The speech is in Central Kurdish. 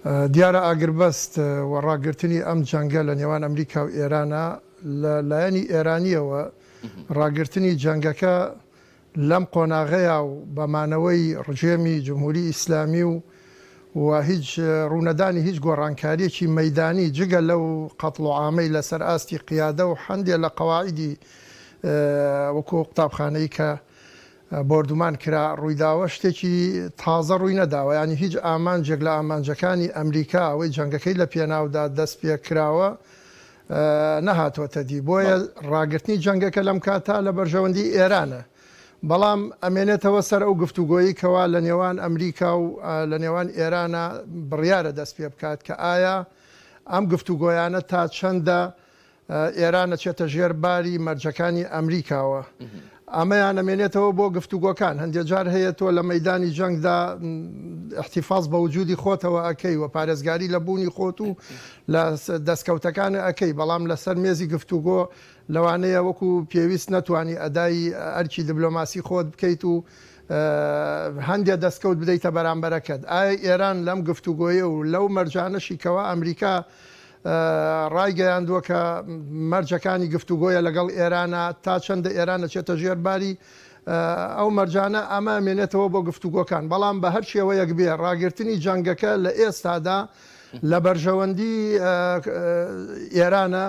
دیارە ئاگربەست و ڕاگررتنی ئەم جەنگە لە نێوان ئەمریکا و ئێرانە لە لایەنی ئێرانیەوە ڕاگررتنی جەنگەکە لەم قۆناغەیە و بەمانەوەی ڕژێمی جمهوری ئیسلامی و هیچ ڕوونەدانی هیچ گۆڕانکاریەکی مەدانی جگە لەو قەتڵ و عامەی لەسەر ئاستی قیادە و هەندێک لە قەواعیدی وەکو قوتابخانەی کە بردومان کرا ڕوویداوە شتێکی تازە ڕووی نەداوە، ینی هیچ ئامانجێک لە ئامانجەکانی ئەمریکا ئەوەی جەنگەکەی لە پێناودا دەست پێ کراوە نەهاتوەتە دی. بۆیە ڕاگررتنی جەنگەکە لەم کاتا لە بەرژەوەندی ئێرانە، بەڵام ئەمێنێتەوە سەر ئەو گفتوگۆیی کەوا لە نێوان ئەمریکا و لە نێوان ئێرانە بڕیارە دەست پێ بکات کە ئایا ئەم گفتوگۆیانە تا چەندە ئێرانە چێتە ژێر باری مەرجەکانی ئەمریکاوە. ئەمەیان ئەمێنێتەوە بۆ گفتوگۆکان. هەندێک جار هەیە تۆ لە مەدانی جەنگدا احتیفاز بە وجودی خۆتەوە ئەەکەی و پارێزگاری لە بوونی خۆت و لە دەستکەوتەکانی ئەەکەی، بەڵام لەسەر مێزی گفتوگۆ لەوانەیە وەکو پێویست نەتوانی ئەدای ئەرکی دیبلۆماسی خۆت بکەیت و هەندێک دەستکەوت بدەیتە بەرامبەرەکەت. ئایا ئێران لەم گفتوگۆیە و لەو مەرجانەشیکەوە ئەمریکا ڕایگەیاندووە کە مەرجەکانی گفتوگۆیە لەگەڵ ئێرانە تا چەندە ئێرانە چێتە ژێرباری ئەو مەرجانە ئەمە ئەمێنێتەوە بۆ گفتوگۆکان. بەڵام بە هەر شێوەیەک بێ ڕاگررتنی جەنگەکە لە ئێستادا لە بەرژەوەندی ئێرانە